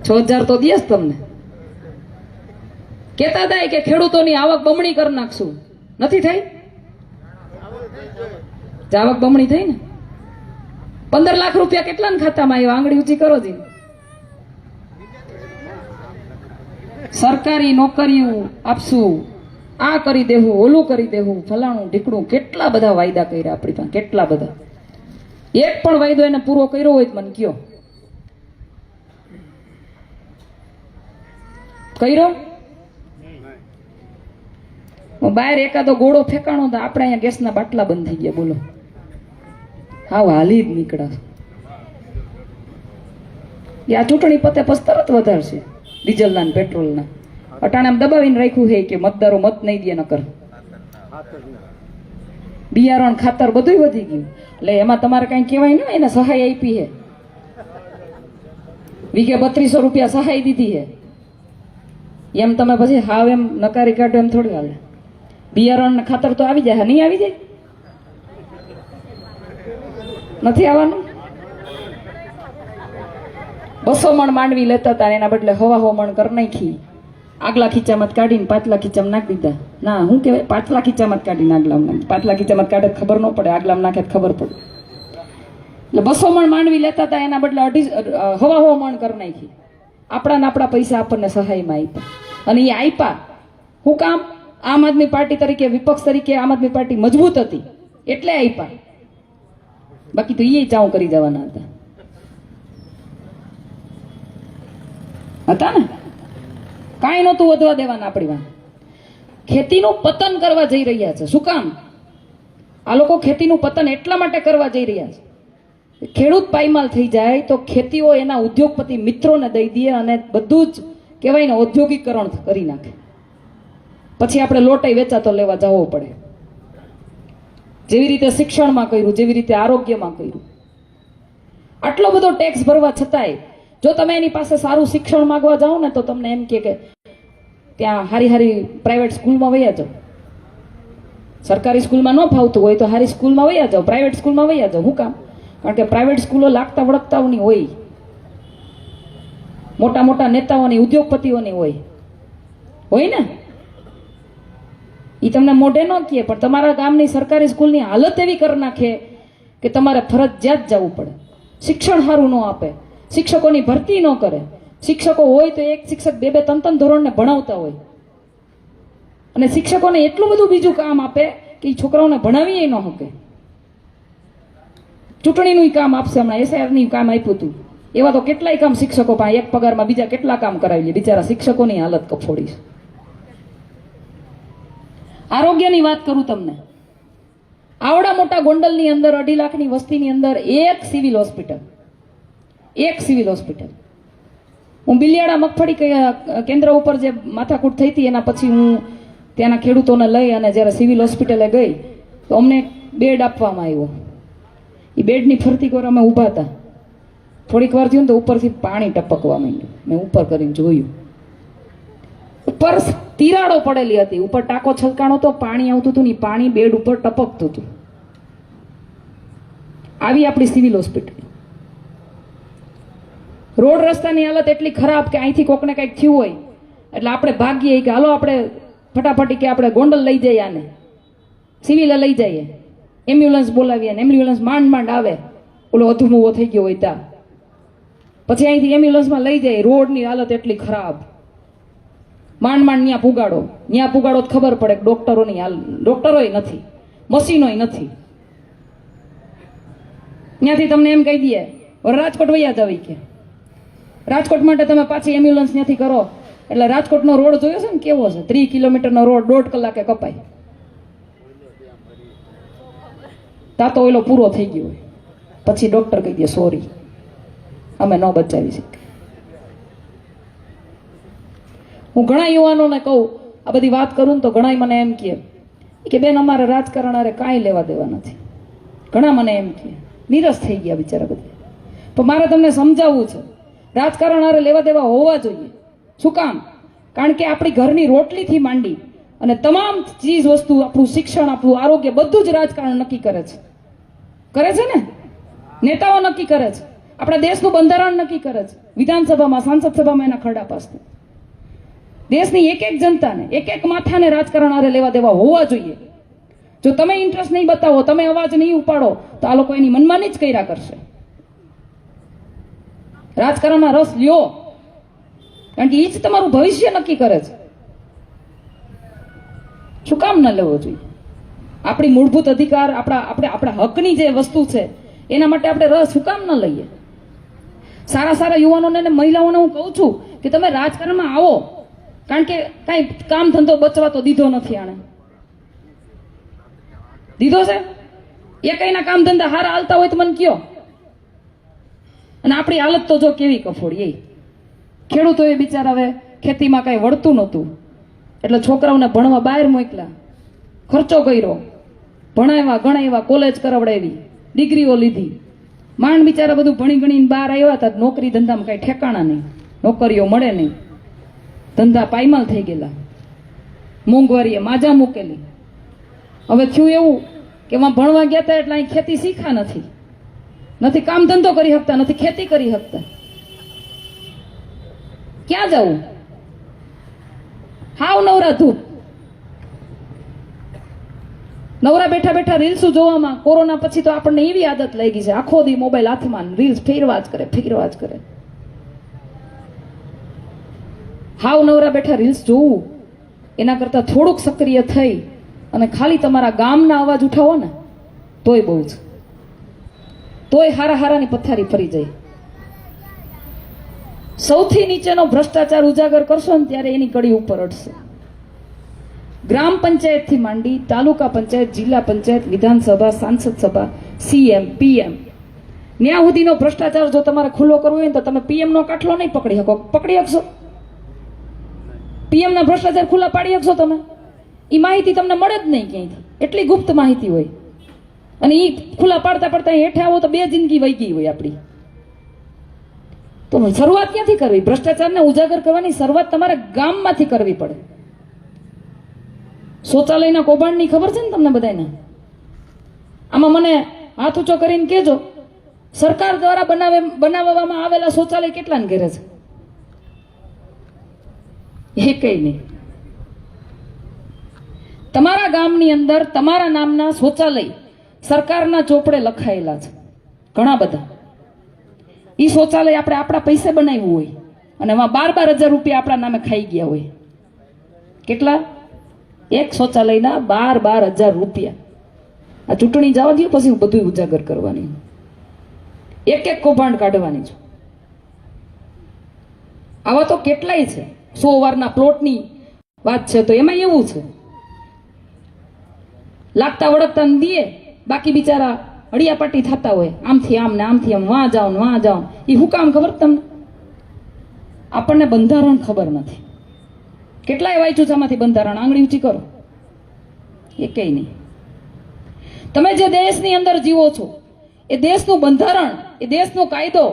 6,000 તો દે તમને. કહેતા હતા કે ખેડૂતોની આવક બમણી કરી નાખશું, નથી થઈ? આવક બમણી થઈ ને. 15 લાખ રૂપિયા કેટલાના ખાતામાં આવ્યા? આંગળી ઊંચી કરો જી. સરકારી નોકરીઓ આપશું, આ કરી દેવું, ઓલું કરી દેવું, ફલાણું ઢીકણું, કેટલા બધા વાયદા કર્યા આપણી પાસે, કેટલા બધા. એક પણ વાયદો એને પૂરો કર્યો હોય તો મને કયો. કર્યો? બહાર એકાદો ગોળો ફેંકાણો તો આપણે અહીંયા ગેસના બાટલા બંધ થઈ ગયા. બોલો, હાવ હાલી જ નીકળ્યા. આ ચૂંટણી પતે પછી તરત વધારશે ડીઝલના ને પેટ્રોલના. અટાણે આમ દબાવીને રાખ્યું છે કે મતદારો મત નહીં દે નકર. બિયારણ ખાતર બધું વધી ગયું. એટલે એમાં તમારે કઈ કહેવાય નહીં, એને સહાય આપી છે. વીઘે 3200 રૂપિયા સહાય દીધી છે. એમ તમે પછી હાવ એમ નકારી કાઢો એમ થોડી હાલે. બિયારણ ખાતર તો આવી જાય, નહીં આવી જાય? નથી આવવાનું? 200 મણ માંડવી લેતા હતા, એના બદલે 1.5 મણ કરી નાખી. આગલા ખીચામાં કાઢીને પાછલા ખીચામાં નાખી દીધા. ના, શું કહેવાય, પાછલા ખીચામાં કાઢીને આગલામાં નાખી. પાછલા ખીચામાં કાઢે ખબર ન પડે, આગલામાં નાખે ખબર પડે. એટલે 200 મણ માંડવી લેતા હતા, એના બદલે 1.5 મણ કરી નાખી. આપણા પૈસા આપણને સહાયમાં આપ્યા. અને એ આપ્યા શું કામ? આમ આદમી પાર્ટી તરીકે, વિપક્ષ તરીકે આમ આદમી પાર્ટી મજબૂત હતી એટલે આપ્યા. બાકી તો એ ચાઉ કરી જવાના હતા ને? કાંઈ નહોતું વધવા દેવાના આપણી વાત. ખેતીનું પતન કરવા જઈ રહ્યા છે. શું કામ? આ લોકો ખેતીનું પતન એટલા માટે કરવા જઈ રહ્યા છે, ખેડૂત પાયમાલ થઈ જાય તો ખેતીઓ એના ઉદ્યોગપતિ મિત્રોને દઈ દે અને બધું જ કહેવાય ને ઔદ્યોગિકરણ કરી નાખે. પછી આપણે લોટાઈ વેચાતો લેવા જવો પડે. જેવી રીતે શિક્ષણમાં કર્યું, જેવી રીતે આરોગ્યમાં કર્યું. આટલો બધો ટેક્સ ભરવા છતાંય જો તમે એની પાસે સારું શિક્ષણ માંગવા જાઓ ને તો તમને એમ કે ત્યાં હારી પ્રાઇવેટ સ્કૂલમાં વયા જાઓ. સરકારી સ્કૂલમાં ન ફાવતું હોય તો હારી સ્કૂલમાં વયા જાઓ, પ્રાઇવેટ સ્કૂલમાં વયા જાઓ. શું કામ? કારણ કે પ્રાઇવેટ સ્કૂલો લાગતા વળગતાઓની હોય, મોટા નેતાઓની, ઉદ્યોગપતિઓની હોય ને. એ તમને મોઢે ન કહે, પણ તમારા ગામની સરકારી સ્કૂલની હાલત એવી કરી નાખે કે તમારે ફરજિયાત જવું પડે. શિક્ષણ સારું ન આપે, શિક્ષકોની ભરતી ન કરે. શિક્ષકો હોય તો એક શિક્ષક 2-3 ધોરણને ભણાવતા હોય, અને શિક્ષકોને એટલું બધું બીજું કામ આપે કે એ છોકરાઓને ભણાવી ન શકે. ચૂંટણીનું કામ આપશે, હમણાં SIRનું કામ આપ્યું હતું. એવા તો કેટલાય કામ શિક્ષકો પાસે એક પગારમાં બીજા કેટલા કામ કરાવી લે. બિચારા શિક્ષકોની હાલત કફોડી છે. આરોગ્યની વાત કરું તમને, આવડા મોટા ગોંડલની અંદર 2.5 લાખની વસ્તીની અંદર એક સિવિલ હોસ્પિટલ. હું બિલિયાળા મગફળી કેન્દ્ર ઉપર જે માથાકૂટ થઈ હતી એના પછી હું ત્યાંના ખેડૂતોને લઈ અને જ્યારે સિવિલ હોસ્પિટલે ગઈ તો અમને બેડ આપવામાં આવ્યો. એ બેડની ફરતી કોર અમે ઊભા હતા. થોડીક વાર થયું ને તો ઉપરથી પાણી ટપકવા માંડ્યું. મેં ઉપર કરીને જોયું, ઉપર તિરાડો પડેલી હતી, ઉપર ટાંકો છલકાણો તો પાણી આવતું હતું ને પાણી બેડ ઉપર ટપકતું હતું. આવી આપણી સિવિલ હોસ્પિટલ. રોડ રસ્તાની હાલત એટલી ખરાબ કે અહીંથી કોકને કંઈક થયું હોય એટલે આપણે ભાગીએ કે હાલો આપણે ફટાફટી કે આપણે ગોંડલ લઈ જઈએ, આને સિવિલે લઈ જઈએ, એમ્બ્યુલન્સ બોલાવીએ ને એમ્બ્યુલન્સ માંડ માંડ આવે, ઓલો અધુમુવો થઈ ગયો હોય ત્યાં, પછી અહીંથી એમ્બ્યુલન્સમાં લઈ જાય. રોડની હાલત એટલી ખરાબ, માંડ માંડ ત્યાં પુગાડો જ ખબર પડે કે ડોક્ટરોય નથી, મશીનોય નથી. ત્યાંથી તમને એમ કહી દઈએ રાજકોટ વૈયા જાવી કે રાજકોટ માટે તમે પાછી એમ્બ્યુલન્સ ત્યાંથી કરો એટલે રાજકોટનો રોડ જોયો છે ને કેવો છે, 3 કિલોમીટરનો રોડ 1.5 કલાકે કપાય. તા તો ઓલો પૂરો થઈ ગયો હોય પછી ડોક્ટર કહી દે સોરી અમે ન બચાવી શકીએ. હું ઘણા યુવાનોને કહું, આ બધી વાત કરું ને તો ઘણા મને એમ કે બેન અમારે રાજકારણ અરે કાંઈ લેવા દેવા નથી. ઘણા મને એમ કે નિરસ થઈ ગયા બિચારા બધા. તો મારે તમને સમજાવવું છે, રાજકારણ અરે લેવા દેવા હોવા જોઈએ. શું કામ? કારણ કે આપણી ઘરની રોટલીથી માંડી અને તમામ ચીજ વસ્તુ, આપણું શિક્ષણ, આપણું આરોગ્ય બધું જ રાજકારણ નક્કી કરે છે ને. નેતાઓ નક્કી કરે છે, આપણા દેશનું બંધારણ નક્કી કરે છે, વિધાનસભામાં સાંસદ સભામાં એના ખરડા પાસ થાય. દેશની એક એક જનતાને, એક એક માથાને રાજકારણ આરે લેવા દેવા હોવા જોઈએ. જો તમે ઇન્ટરેસ્ટ નહીં બતાવો, તમે અવાજ નહીં ઉપાડો તો આ લોકો એની મનમાની જ કર્યા કરશે. રાજકારણમાં રસ લ્યો, કારણ કે એ જ તમારું ભવિષ્ય નક્કી કરે છે. શું કામ ન લેવો જોઈએ? આપણી મૂળભૂત અધિકાર, આપણા હકની જે વસ્તુ છે એના માટે આપણે રસ શું કામ ન લઈએ? સારા યુવાનોને અને મહિલાઓને હું કહું છું કે તમે રાજકારણમાં આવો, કારણ કે કાંઈ કામ ધંધો બચવા તો દીધો નથી. આણે દીધો છે એ કઈના કામ ધંધા હારા હાલતા હોય તો મને કયો. અને આપણી હાલત તો જો કેવી કફોડી. ખેડૂતોએ બિચારા હવે ખેતીમાં કાંઈ વળતું નહોતું એટલે છોકરાઓને ભણવા બહાર મોકલ્યા, ખર્ચો કર્યો, ભણાવ્યા, ગણાવ્યા, કોલેજ કરાવડાવી, ડિગ્રીઓ લીધી. માંડ બિચારા બધું ભણી ગણીને બહાર આવ્યા હતા. નોકરી ધંધામાં કાંઈ ઠેકાણા નહીં, નોકરીઓ મળે નહીં, ધંધા પાયમાલ થઈ ગયેલા, મોંઘવારીએ માજા મૂકેલી. હવે થયું એવું કે એમાં ભણવા ગયા હતા એટલે અહીં ખેતી શીખા નથી કામ ધંધો કરી શકતા, નથી ખેતી કરી શકતા. ક્યાં જવું? હાવ નવરા ધૂપ, નવરા બેઠા બેઠા રીલ્સ જોવામાં. કોરોના પછી તો આપણને એવી આદત લઈ ગઈ છે, આખો દી મોબાઈલ હાથમાં, રીલ્સ ફેરવા જ કરે. હાવ નવરા બેઠા રીલ્સ જોવું એના કરતા થોડુંક સક્રિય થઈ અને ખાલી તમારા ગામના અવાજ ઉઠાવો ને તોય બહુ છે. તોય હારાની પથારી ફરી જાય. સૌથી નીચેનો ભ્રષ્ટાચાર ઉજાગર કરશો ને ત્યારે એની કડી ઉપર અડશે. ગ્રામ પંચાયતથી માંડી તાલુકા પંચાયત, જિલ્લા પંચાયત, વિધાનસભા, સાંસદ સભા, CM, PM, ન્યા સુધીનો ભ્રષ્ટાચાર જો તમારે ખુલ્લો કરવો હોય ને તો તમે PM નો કાટલો નહીં પકડી શકો. પકડી શકશો? PM ના ભ્રષ્ટાચાર ખુલ્લા પાડી શકશો તમે? એ માહિતી તમને મળે જ નહીં ક્યાંયથી, એટલી ગુપ્ત માહિતી હોય. અને એ ખુલ્લા પાડતા હેઠે આવો તો 2 જિંદગી વહી ગઈ હોય આપણી. તો શરૂઆત ક્યાંથી કરવી? ભ્રષ્ટાચારને ઉજાગર કરવાની શરૂઆત તમારે ગામમાંથી કરવી પડે. શૌચાલયના કૌભાંડની ખબર છે ને તમને બધાને? આમાં મને હાથ ઊંચો કરીને કહેજો, સરકાર દ્વારા બનાવવામાં આવેલા શૌચાલય કેટલાને ઘેરે છે? એકેય નહીં. તમારા ગામની અંદર તમારા નામના શૌચાલય સરકારના ચોપડે લખાયેલા છે ઘણા બધા. એ શૌચાલય આપણે આપણા પૈસે બનાવ્યું હોય અને એમાં 12,000 રૂપિયા આપણા નામે ખાઈ ગયા હોય. કેટલા? એક શૌચાલયના 12,000 રૂપિયા. આ ચૂંટણી જવા દો પછી હું બધું ઉજાગર કરવાની, એક કૌભાંડ કાઢવાની છું. આવા તો કેટલાય છે. 100 વારના પ્લોટની વાત છે તો એમાં એવું છે, લાગતા વળગતા દે, બાકી બિચારા હળિયાપાટી થતા હોય, આમથી આમ ને આમથી આમ, વાં જાઓ. એ હું કામ ખબર તમને? આપણને બંધારણ ખબર નથી. કેટલાય વાંચ્યું છે આમાંથી બંધારણ? આંગળી ઊંચી કરો. એકેય નહીં. તમે જે દેશની અંદર જીવો છો એ દેશનું બંધારણ, એ દેશનો કાયદો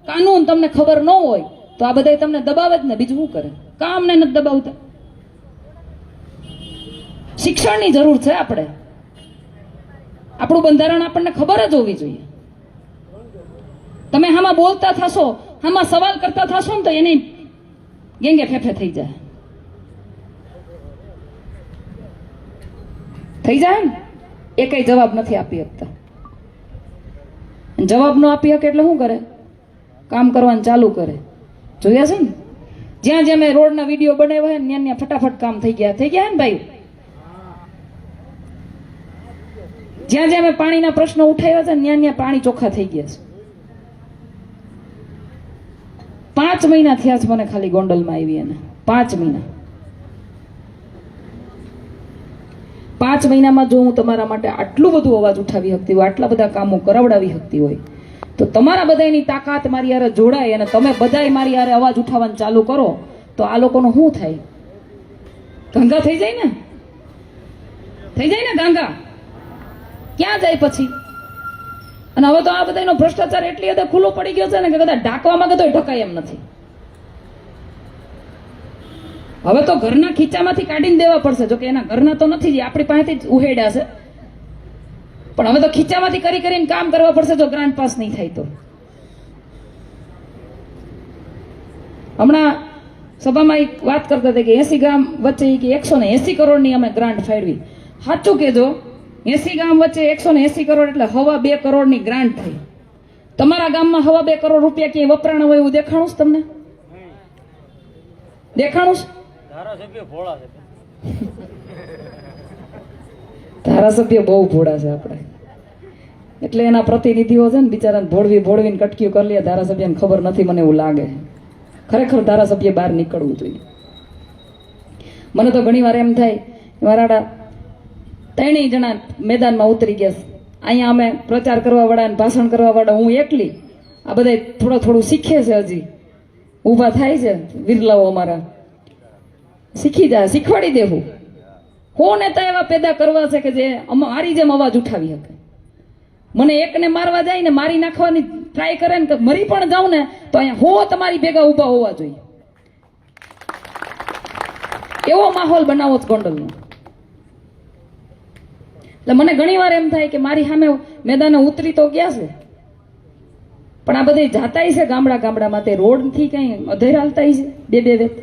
કાનૂન તમને ખબર ન હોય તો આ બધા તમને દબાવે જ ને. બીજું શું કરે? કામ ને નથી દબાવતા. શિક્ષણની જરૂર છે. આપણે આપણું બંધારણ આપણને ખબર જ હોવી જોઈએ. તમે આમાં બોલતા થશો, આમાં સવાલ કરતા થશો ને તો એની ગેંગે ફેફે થઈ જાય ને. એ કઈ જવાબ નથી આપી શકતા. જવાબ ન આપી શકે એટલે શું કરે? કામ કરવાનું ચાલુ કરે. જોયા છે ને? જ્યાં જ્યાં મેં રોડના વિડીયો બનાવ્યા ને ત્યાં ફટાફટ કામ થઈ ગયા ને ભાઈ. જ્યાં જ્યાં મેં પાણીના પ્રશ્નો ઉઠાવ્યા છે ને ત્યાં પાણી ચોખ્ખા થઈ ગયા છે. 5 મહિના થયા છે મને ખાલી ગોંડલમાં આવી એને. 5 મહિના. 5 મહિનામાં જો હું તમારા માટે આટલું બધું અવાજ ઉઠાવી શકતી હોય, આટલા બધા કામો કરાવડાવી શકતી હોય, તો તમારા બધાની તાકાત મારી હારે જોડાય અને તમે બધાય મારી હારે અવાજ ઉઠાવવાનું ચાલુ કરો તો આ લોકોનું શું થાય? ગાંગા થઈ જાય ને? ગાંગા ક્યાં જાય પછી? અને હવે તો આ બધાનો ભ્રષ્ટાચાર એટલી હદે ખુલ્લો પડી ગયો છે ને કે કદાચ ઢાંકવામાં તો ઢકાય એમ નથી. હવે તો ઘરના ખીચામાંથી કાઢીને દેવા પડશે. જો કે એના ઘરના તો નથી, આપણી પાસેથી જ ઉહેડ્યા છે, પણ હવે તો ખીચામાંથી કરીને કામ કરવા પડશે જો ગ્રાન્ટ પાસ નહીં થાય તો. હમણાં સભામાં એક વાત કરતા હતા કે 80 ગામ વચ્ચે કે 180 કરોડની અમે ગ્રાન્ટ ફાળવી. સાચું કેજો, 80 ગામ વચ્ચે 180 કરોડ એટલે 2.25 કરોડની ગ્રાન્ટ થઈ. તમારા ગામમાં 2.25 કરોડ રૂપિયા ક્યાંય વપરાણા હોય એવું દેખાણું છે તમને? દેખાણું છે? ધારાસભ્ય બહુ ભોળા છે આપણે, એટલે એના પ્રતિનિધિઓ છે ને બિચારાને ભોળવીને કટકીઓ કરી લે. ધારાસભ્યને ખબર નથી મને એવું લાગે. ખરેખર ધારાસભ્ય બહાર નીકળવું જોઈએ. મને તો ઘણી વાર એમ થાય મારા 3 જણા મેદાનમાં ઉતરી ગયા છે. અહીંયા અમે પ્રચાર કરવા વાળા અને ભાષણ કરવા વાળા હું એકલી. આ બધા થોડું શીખે છે, હજી ઊભા થાય છે વિરલાઓ અમારા. શીખી જાય, શીખવાડી દેવું. હો નેતા એવા પેદા કરવા છે કે જે મારી જેમ અવાજ ઉઠાવી શકે. મને એકને મારવા જાય ને મારી નાખવાની ટ્રાય કરે ને તો મરી પણ જાઉં ને તો અહીંયા તમારી ભેગા ઊભા હોવા જોઈએ. એવો માહોલ બનાવો જ ગોંડલનો. એટલે મને ઘણી વાર એમ થાય કે મારી સામે મેદાને ઉતરી તો ગયા છે, પણ આ બધે જાતાય છે ગામડામાં. તે રોડથી કઈ અધેર હાલતા છે 2 વેત.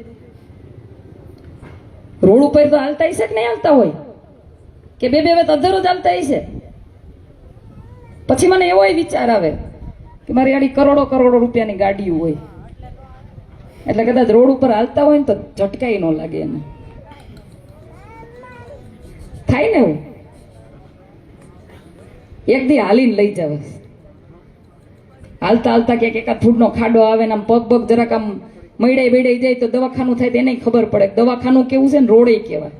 રોડ ઉપર તો હાલતા છે કે નહીં હાલતા હોય કે 2 વેત અધેર જ હાલતા છે. પછી મને એવો વિચાર આવે કે મારી આડી કરોડો રૂપિયાની ગાડીઓ હોય એટલે કદાચ રોડ ઉપર હાલતા હોય ને તો ઝટકાઈ ન લાગે એને. થાય ને એવું? એક દી હાલીને લઈ જાવ. હાલતા ક્યાંક 1 ફૂટનો ખાડો આવે ને આમ પગ જરાક આમ મૈડાઈ જાય તો દવાખાનું થાય તેને ખબર પડે દવાખાનું કેવું છે ને રોડે કેવા.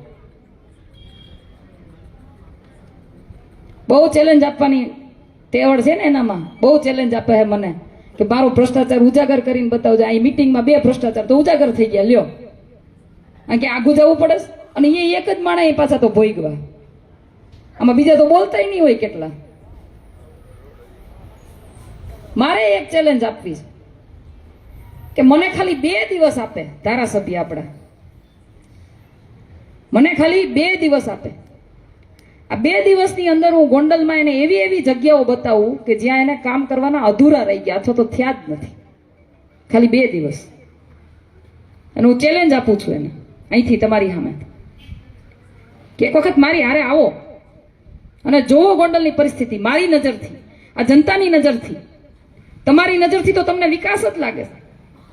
બહુ ચેલેન્જ આપવાની તેવડ છે ને એનામાં. બહુ ચેલેન્જ આપે છે મને કે મારો ભ્રષ્ટાચાર ઉજાગર કરીને બતાવજો. આ મિટિંગમાં 2 ભ્રષ્ટાચાર તો ઉજાગર થઈ ગયા. લ્યો કે આગું જવું પડે અને એ એક જ માણસ એ પાછા તો ભોગવા. આમાં બીજા તો બોલતા નહીં હોય કેટલા. મારે એક ચેલેન્જ આપવી છે કે મને ખાલી 2 દિવસ આપે ધારાસભ્ય આપણા. મને ખાલી 2 દિવસ આપે. આ 2 દિવસની અંદર હું ગોંડલમાં એને એવી જગ્યાઓ બતાવું કે જ્યાં એને કામ કરવાના અધૂરા રહી ગયા અથવા તો થયા જ નથી. ખાલી 2 દિવસ. અને હું ચેલેન્જ આપું છું એને અહીંથી તમારી સામે કે એક વખત મારી હારે આવો અને જોવો ગોંડલની પરિસ્થિતિ મારી નજરથી, આ જનતાની નજરથી. તમારી નજરથી તો તમને વિકાસ જ લાગે.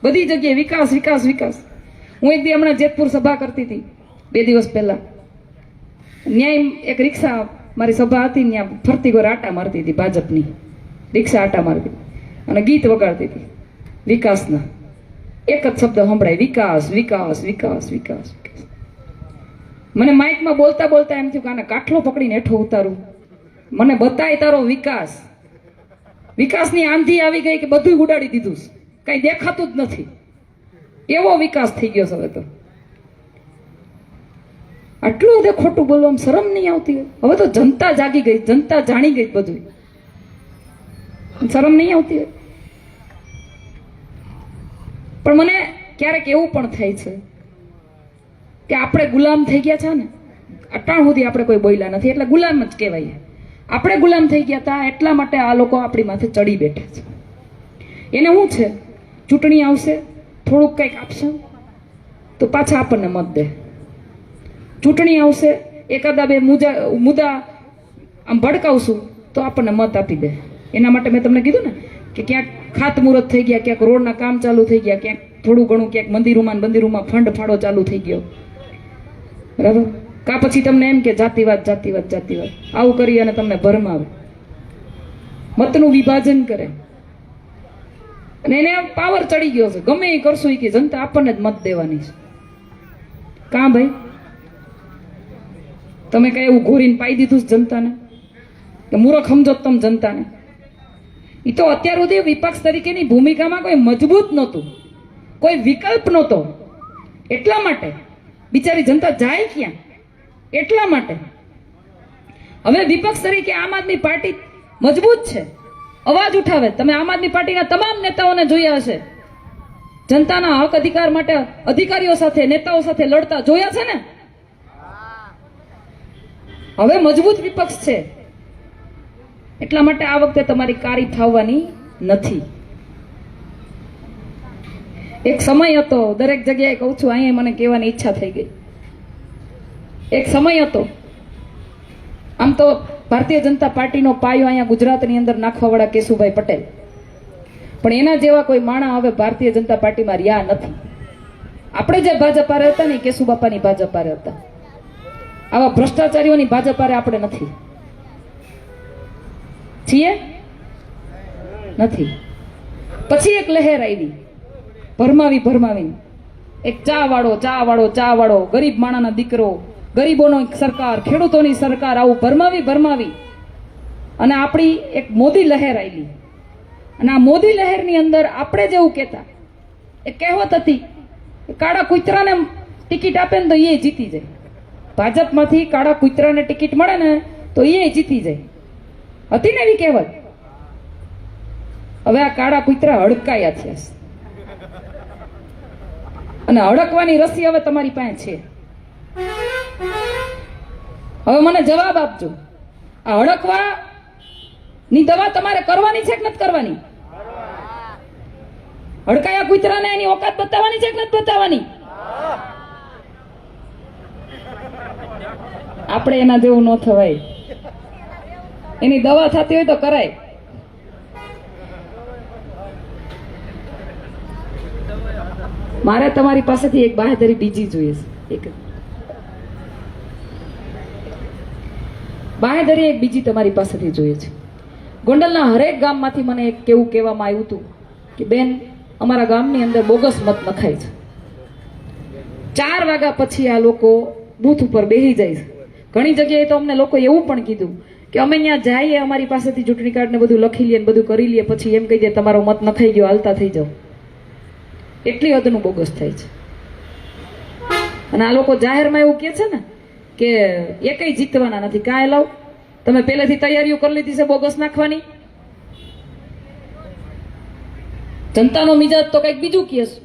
બધી જગ્યાએ વિકાસ. હું એક દી હમણાં જેતપુર સભા કરતી હતી 2 દિવસ પહેલા. ન્યાય એક રિક્ષા મારી સભા હતી ત્યાં ફરતી ગોર આટા મારતી હતી. ભાજપની રિક્ષા આટા મારતી અને ગીત વગાડતી હતી વિકાસના. એક જ શબ્દ સંભળાય, વિકાસ. મને માઇકમાં બોલતા એમ થયું કે આને કાઠલો પકડીને હેઠો ઉતારું. મને બતાય તારો વિકાસ. વિકાસની આંધી આવી ગઈ કે બધું ઉડાડી દીધું, કઈ દેખાતું જ નથી. એવો વિકાસ થઈ ગયો છે હવે તો. આટલું બધે ખોટું બોલવામાં શરમ નહીં આવતી હોય? હવે તો જનતા જાગી ગઈ, જનતા જાણી ગઈ બધું. શરમ નહીં આવતી હોય? પણ મને ક્યારેક એવું પણ થાય છે કે આપણે ગુલામ થઈ ગયા છે ને, અટાણ સુધી આપણે કોઈ બોલ્યા નથી એટલે ગુલામ જ કહેવાય. આપણે ગુલામ થઈ ગયા હતા એટલા માટે આ લોકો આપણી માથે ચડી બેઠા છે. એને શું છે, ચૂંટણી આવશે, થોડુંક કંઈક આપશે તો પાછા આપણને મત દે. ચૂંટણી આવશે, એકાદા બે મુદ્દા આમ ભડકાવશું તો આપણને મત આપી દે. એના માટે મેં તમને કીધું ને કે ક્યાંક ખાતમુહૂર્ત થઈ ગયા, ક્યાંક રોડના કામ ચાલુ થઈ ગયા, ક્યાંક થોડું ઘણું ક્યાંક મંદિરોમાં ફંડ ફાળો ચાલુ થઈ ગયો, બરાબર. કા પછી તમને એમ કે જાતિવાદ જાતિવાદ જાતિવાદ આવું કરી અને તમને ભરમાવે, મતનું વિભાજન કરે અને એને પાવર ચડી ગયો છે. ગમે એ કરશું એ કે જનતા આપણને જ મત દેવાની છે. કાં ભાઈ, તમે કઈ એવું ઘોરીને પાઈ દીધું છે જનતાને કે મૂર્ખ સમજો તમે જનતાને? એ તો અત્યાર સુધી વિપક્ષ તરીકેની ભૂમિકામાં કોઈ મજબૂત નહોતું, કોઈ વિકલ્પ નહોતો. એટલા માટે બિચારી જનતા જાય ક્યાં? એટલા માટે હવે વિપક્ષ તરીકે આમ આદમી પાર્ટી મજબૂત છે, અવાજ ઉઠાવે. તમે આમ આદમી પાર્ટીના તમામ નેતાઓને જોયા હશે, જનતાના હક અધિકાર માટે અધિકારીઓ સાથે, નેતાઓ સાથે લડતા જોયા છે ને. હવે મજબૂત વિપક્ષ છે એટલા માટે આ વખતે તમારી કારી થાવવાની નથી. એક સમય હતો, દરેક જગ્યાએ કહું છું, અહીંયા મને કહેવાની ઈચ્છા થઈ ગઈ. એક સમય હતો, આમ તો ભારતીય જનતા પાર્ટીનો પાયો અહીંયા ગુજરાતની અંદર નાખવાવાળા કેશુભાઈ પટેલ, પણ એના જેવા કોઈ માણા હવે ભારતીય જનતા પાર્ટીમાં રહ્યા નથી. આપણે જે ભાજપ હારે હતા ને, કેશુ બાપાની ભાજપ હારે હતા. આવા ભ્રષ્ટાચારીઓની ભાજપ હારે આપણે નથી. છીએ? નથી. પછી એક લહેર આવી, ભરમાવીને એક ચા વાળો ગરીબ માણાના દીકરો, ગરીબોનો સરકાર, ખેડૂતોની સરકાર, આવું ભરમાવી અને આપણી એક મોદી લહેર આવી. અને આ મોદી લહેરની અંદર આપણે જેવું કહેતા, એક કહેવત હતી કે કાળા કૂતરાને ટિકિટ આપે ને તો એ જીતી જાય. ભાજપમાંથી કાળા કૂતરાને ટિકિટ મળે ને તો એ જીતી જાય. હતી ને એવી કહેવત. હવે આ કાળા કૂતરા હડકાયા છે અને હડકવાની રસી હવે તમારી પાસે છે. હવે મને જવાબ આપજો, આ હડકવા ની દવા તમારે કરવાની છે કે નથી કરવાની? હડકાયા કૂતરાને એની ઓકાત બતાવવાની છે કે નથી બતાવવાની? આપણે એના જેવું ન થવાય. એની દવા થતી હોય તો કરાય. મારે તમારી પાસેથી એક બાહેધરી બીજી જોઈએ છે. બાહેધરી એક બીજી તમારી પાસેથી જોઈએ છે. ગોંડલના હરેક ગામમાંથી મને એક કેવું કહેવામાં આવ્યું હતું કે બેન, અમારા ગામની અંદર બોગસ મત નખાય છે. 4 વાગ્યા પછી આ લોકો બૂથ ઉપર બેસી જાય છે. ઘણી જગ્યાએ તો અમને લોકો એવું પણ કીધું કે અમે ત્યાં જઈએ, અમારી પાસેથી ચૂંટણી કાર્ડ ને બધું લખી લઈએ, બધું કરી લઈએ, પછી એમ કહી દે તમારો મત નખાઈ ગયો, હાલતા થઈ જાઓ. એટલી હદનું બોગસ થાય છે. અને આ લોકો જાહેરમાં એવું કહે છે ને કે એકય જીતવાના નથી. કાંઈ લાવ, તમે પહેલેથી તૈયારીઓ કરી લીધી છે બોગસ નાખવાની. જનતાનો મિજાજ તો કંઈક બીજું કહે છે.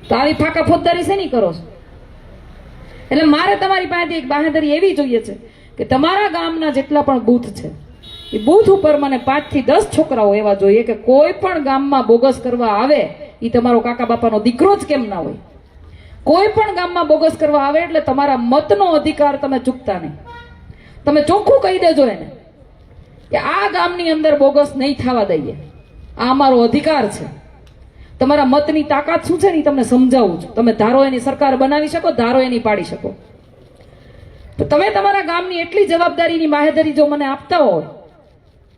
તો આવી ફાકા ફોજદારી શેની કરો છો? એટલે મારે તમારી પાસેથી એક બાહેધરી એવી જોઈએ છે કે તમારા ગામના જેટલા પણ બૂથ છે એ બૂથ ઉપર મને 5 થી 10 છોકરાઓ એવા જોઈએ કે કોઈ પણ ગામમાં બોગસ કરવા આવે એ તમારો કાકા બાપાનો દીકરો જ કેમ ના હોય. કોઈ પણ ગામમાં બોગસ કરવા આવે એટલે તમારા મતનો અધિકાર તમે ચૂકતા નહીં. તમે ચોખ્ખું કહી દેજો એને કે આ ગામની અંદર બોગસ નહીં થવા દઈએ, આ અમારો અધિકાર છે. તમારા મતની તાકાત શું છે ને તમને સમજાવું છું. તમે ધારો એની સરકાર બનાવી શકો, ધારો એની પાડી શકો. તો તમે તમારા ગામની એટલી જવાબદારીની બાહેધરી જો મને આપતા હોય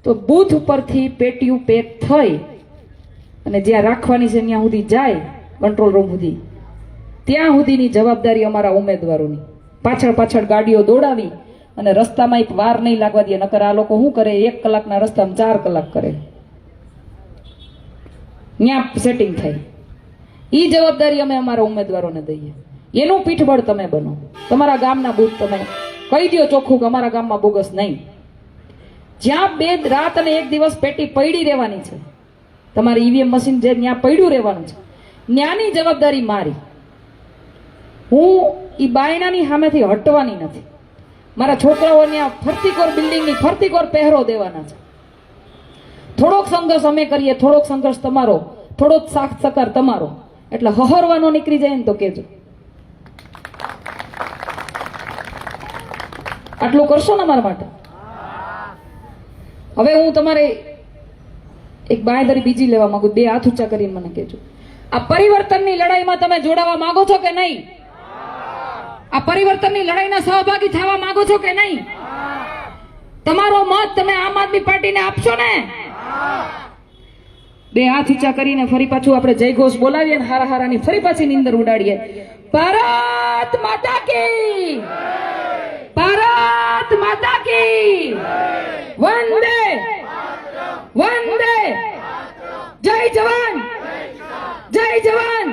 તો બૂથ ઉપરથી પેટીયું પેક થઈ અને જ્યાં રાખવાની છે ત્યાં સુધી જાય, કંટ્રોલ રૂમ સુધી, ત્યાં સુધીની જવાબદારી અમારા ઉમેદવારોની. પાછળ ગાડીઓ દોડાવી અને રસ્તામાં એક વાર નહીં લાગવા દે. નકર આ લોકો શું કરે, 1 કલાકના રસ્તામાં 4 કલાક કરે. ત્યાં સેટિંગ થાય. એ જવાબદારી અમે અમારા ઉમેદવારોને દઈએ. એનું પીઠબળ તમે બનો. તમારા ગામના બૂથ તમે કહી દો ચોખ્ખું કે અમારા ગામમાં બોગસ નહીં. જ્યાં 2 રાત અને 1 દિવસ પેટી પડી રહેવાની છે, તમારે ઈવીએમ મશીન જે ત્યાં પડ્યું રહેવાનું છે, ત્યાંની જવાબદારી મારી. હું ઈ બાયણાની સામેથી હટવાની નથી. મારા છોકરાઓ ત્યાં ફરતીકોર બિલ્ડિંગની ફરતીકોર પહેરો દેવાના છે. થોડોક સંઘર્ષ અમે કરીએ, થોડોક સંઘર્ષ તમારો, થોડો જ સાથ સહકાર તમારો, એટલે હહરવાનો નીકળી જાય ને તો કેજો. આટલું કરશો ને મારા માટે? હવે હું તમારે એક બાંયધરી બીજી લેવા માંગુ. 2 હાથ ઊંચા કરીને મને કહેજો, આ પરિવર્તનની લડાઈમાં તમે જોડાવા માંગો છો કે નહીં? આ પરિવર્તનની લડાઈના સહભાગી થવા માંગો છો કે નહીં? તમારો મત તમે આમ આદમી પાર્ટીને આપશો ને? 2 હાથ ઊંચા કરીને ફરી પાછું આપણે જય ઘોષ બોલાવીએ ને હારા હારાની ફરી પાછી નીંદર ઉડાડીએ. ભારત માતા કી, ભારત માતા કી, વંદે વંદે, જય જવાન, જય જવાન,